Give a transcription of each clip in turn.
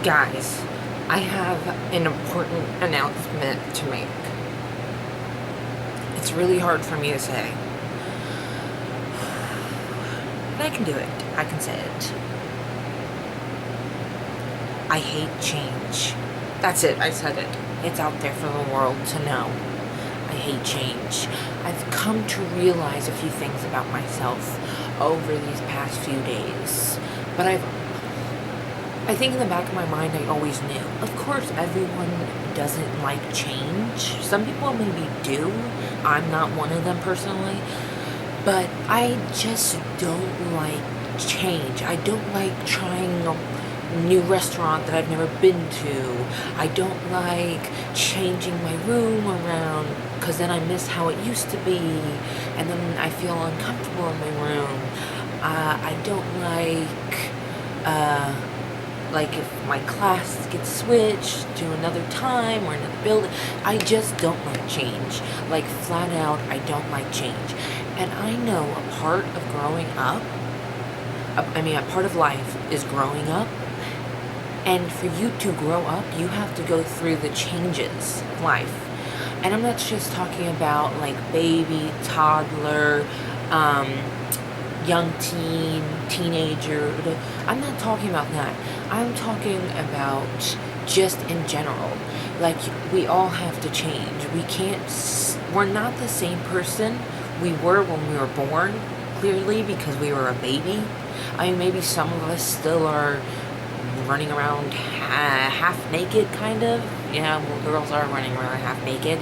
Guys, I have an important announcement to make. It's really hard for me to say. But I can do it. I can say it. I hate change. That's it. I said it. It's out there for the world to know. I hate change. I've come to realize a few things about myself over these past few days. But I think in the back of my mind, I always knew. Of course, everyone doesn't like change. Some people maybe do. I'm not one of them personally. But I just don't like change. I don't like trying a new restaurant that I've never been to. I don't like changing my room around because then I miss how it used to be. And then I feel uncomfortable in my room. I don't like if my class gets switched to another time or another building. I just don't like change. Like, flat out, I don't like change. And I know a part of growing up, a part of life is growing up. And for you to grow up, you have to go through the changes of life. And I'm not just talking about like baby, toddler, young teen, teenager. I'm not talking about that. I'm talking about just in general. Like, we all have to change. We're not the same person we were when we were born, clearly, because we were a baby. I mean, maybe some of us still are running around half naked, kind of. Yeah, well, girls are running around half naked.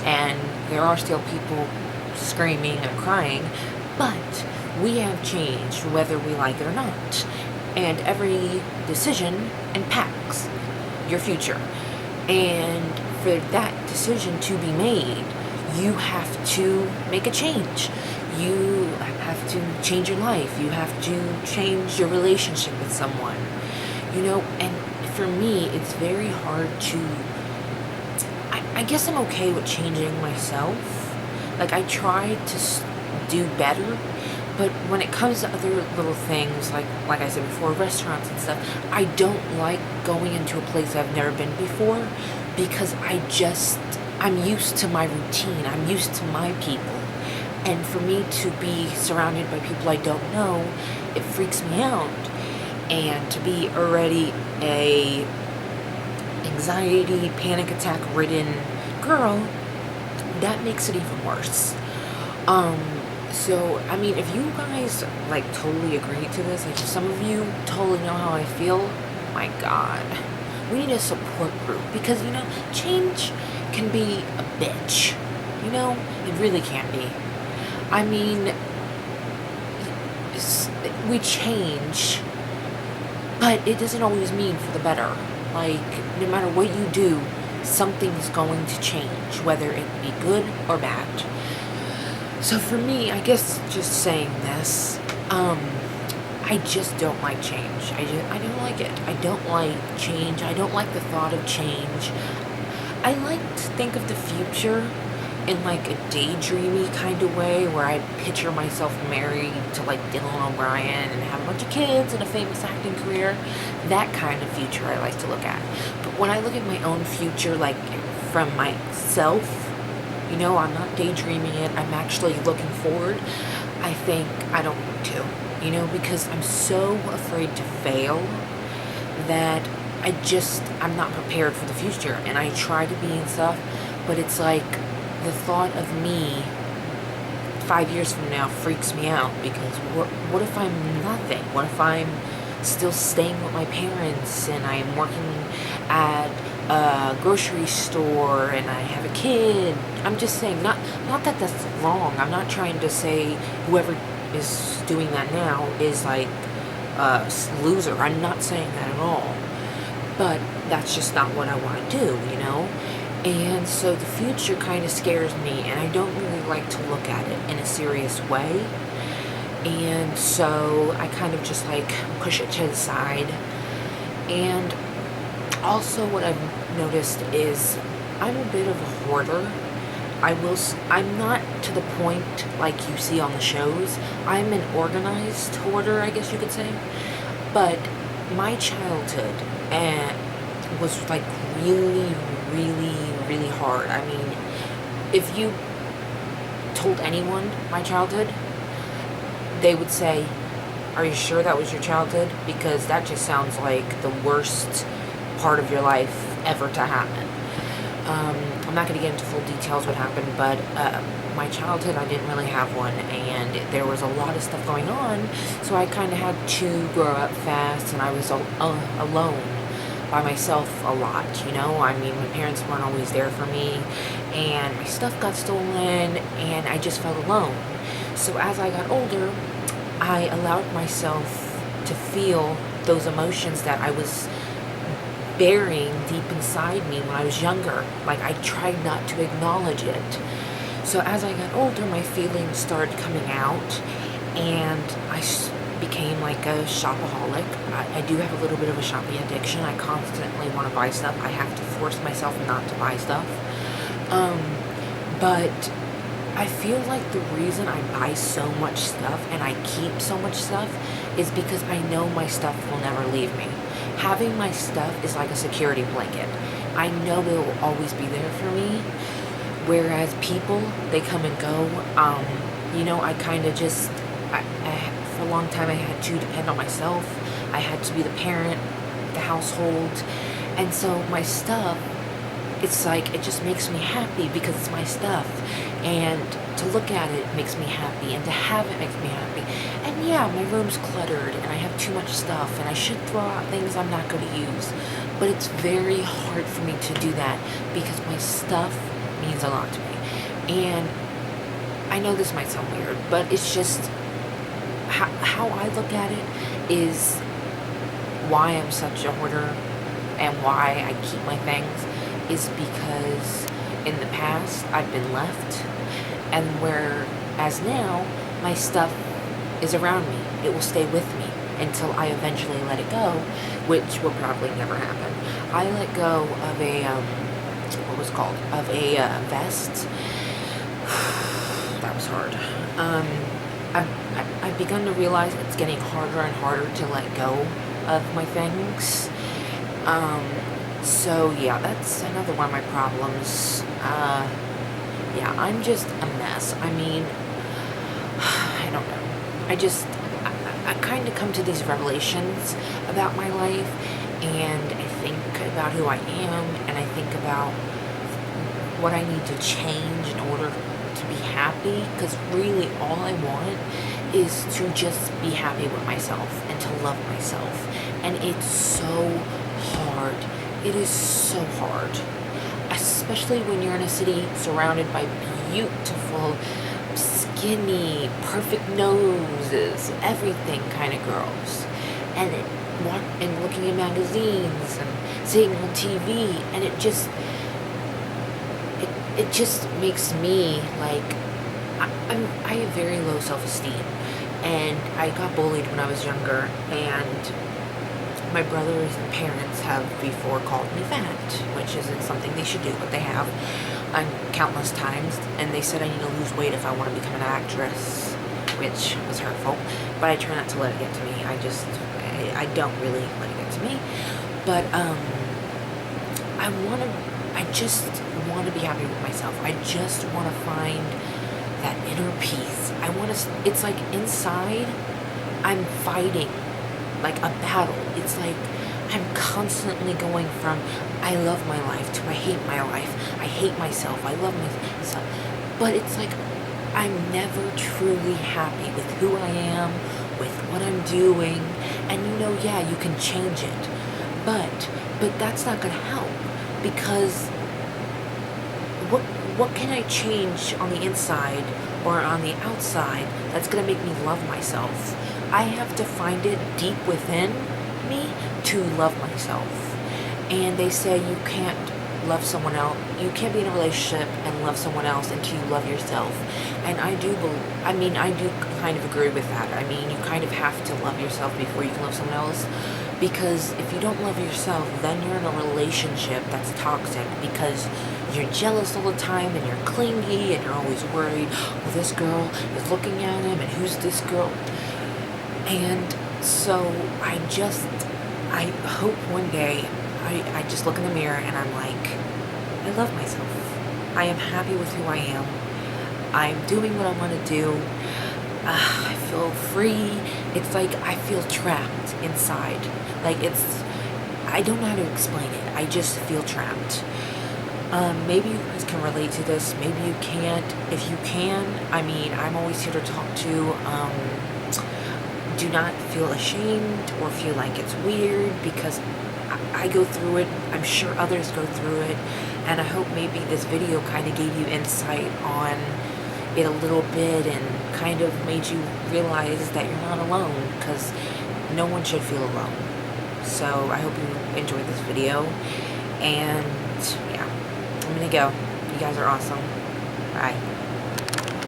And there are still people screaming and crying. But we have changed whether we like it or not. And every decision impacts your future. And for that decision to be made, you have to make a change. You have to change your life. You have to change your relationship with someone. And for me, it's very hard to... I guess I'm okay with changing myself. Like, I try to do better. But when it comes to other little things, like I said before, restaurants and stuff, I don't like going into a place I've never been before because I'm used to my routine. I'm used to my people. And for me to be surrounded by people I don't know, it freaks me out. And to be already a anxiety, panic attack ridden girl, that makes it even worse. So, I mean, if you guys, like, totally agree to this, like, if some of you totally know how I feel, my God, we need a support group, because, change can be a bitch, it really can be. I mean, we change, but it doesn't always mean for the better. Like, no matter what you do, something's going to change, whether it be good or bad. So for me, I guess just saying this, I just don't like change. I don't like it. I don't like change. I don't like the thought of change. I like to think of the future in like a daydreamy kind of way where I picture myself married to like Dylan O'Brien and have a bunch of kids and a famous acting career. That kind of future I like to look at. But when I look at my own future, like from myself, I'm not daydreaming it. I'm actually looking forward. I think I don't want to, because I'm so afraid to fail that I'm not prepared for the future. And I try to be and stuff, but it's like the thought of me 5 years from now freaks me out because what if I'm nothing? What if I'm still staying with my parents and I'm working at a grocery store and I have a kid? I'm just saying, not that that's wrong. I'm not trying to say whoever is doing that now is like a loser. I'm not saying that at all. But that's just not what I want to do, And so the future kind of scares me, and I don't really like to look at it in a serious way. And so I kind of just like push it to the side. And also what I've noticed is I'm a bit of a hoarder. I'm not to the point like you see on the shows. I'm an organized hoarder, I guess you could say. But my childhood was like really, really, really hard. I mean, if you told anyone my childhood, they would say, "Are you sure that was your childhood? Because that just sounds like the worst part of your life ever to happen." I'm not going to get into full details what happened, but my childhood, I didn't really have one, and there was a lot of stuff going on, so I kind of had to grow up fast, and I was alone by myself a lot, you know? I mean, my parents weren't always there for me, and my stuff got stolen, and I just felt alone. So as I got older, I allowed myself to feel those emotions that I was burying deep inside me when I was younger. Like, I tried not to acknowledge it. So as I got older, my feelings started coming out, and I became like a shopaholic. I do have a little bit of a shopping addiction. I constantly want to buy stuff. I have to force myself not to buy stuff. But I feel like the reason I buy so much stuff and I keep so much stuff is because I know my stuff will never leave me. Having my stuff is like a security blanket. I know it will always be there for me. Whereas people, they come and go. You know, I kind of just, for a long time I had to depend on myself. I had to be the parent, the household. And so my stuff, it's like, it just makes me happy because it's my stuff. And to look at it makes me happy, and to have it makes me happy. And yeah, my room's cluttered, and I have too much stuff, and I should throw out things I'm not going to use. But it's very hard for me to do that because my stuff means a lot to me. And I know this might sound weird, but it's just how I look at it is why I'm such a hoarder and why I keep my things is because in the past I've been left, and whereas now my stuff is around me. It will stay with me until I eventually let it go, which will probably never happen. I let go of a vest. That was hard. I've begun to realize it's getting harder and harder to let go of my things. So yeah, that's another one of my problems. Yeah, I'm just a mess. I mean, I don't know. I kind of come to these revelations about my life, and I think about who I am, and I think about what I need to change in order to be happy, because really all I want is to just be happy with myself and to love myself. And it's so hard. It is so hard, especially when you're in a city surrounded by beautiful, skinny, perfect noses, everything kind of girls, and looking in magazines and seeing on TV, and it just makes me like I have very low self-esteem, and I got bullied when I was younger, and my brothers and parents have before called me fat, which isn't something they should do, but they have countless times, and they said I need to lose weight if I want to become an actress, which was hurtful, but I try not to let it get to me. I don't really let it get to me, but I just want to be happy with myself. I just want to find that inner peace. It's like inside, I'm fighting like a battle. It's like I'm constantly going from I love my life to I hate my life. I hate myself. I love myself. But it's like I'm never truly happy with who I am, with what I'm doing. And yeah, you can change it. But that's not going to help, because what can I change on the inside or on the outside that's going to make me love myself? I have to find it deep within me to love myself. And they say you can't love someone else. You can't be in a relationship and love someone else until you love yourself. And I do kind of agree with that. I mean, you kind of have to love yourself before you can love someone else. Because if you don't love yourself, then you're in a relationship that's toxic, because you're jealous all the time, and you're clingy, and you're always worried, well, this girl is looking at him, and who's this girl? And so I just I hope one day I just look in the mirror and I'm like, I love myself. I am happy with who I am. I'm doing what I want to do. I feel free. It's like I feel trapped inside. Like I don't know how to explain it. I just feel trapped. Maybe you guys can relate to this. Maybe you can't. If you can, I mean, I'm always here to talk to. Do not feel ashamed or feel like it's weird, because I go through it. I'm sure others go through it. And I hope maybe this video kind of gave you insight on it a little bit and kind of made you realize that you're not alone, because no one should feel alone. So I hope you enjoyed this video. And yeah, I'm gonna go. You guys are awesome. Bye.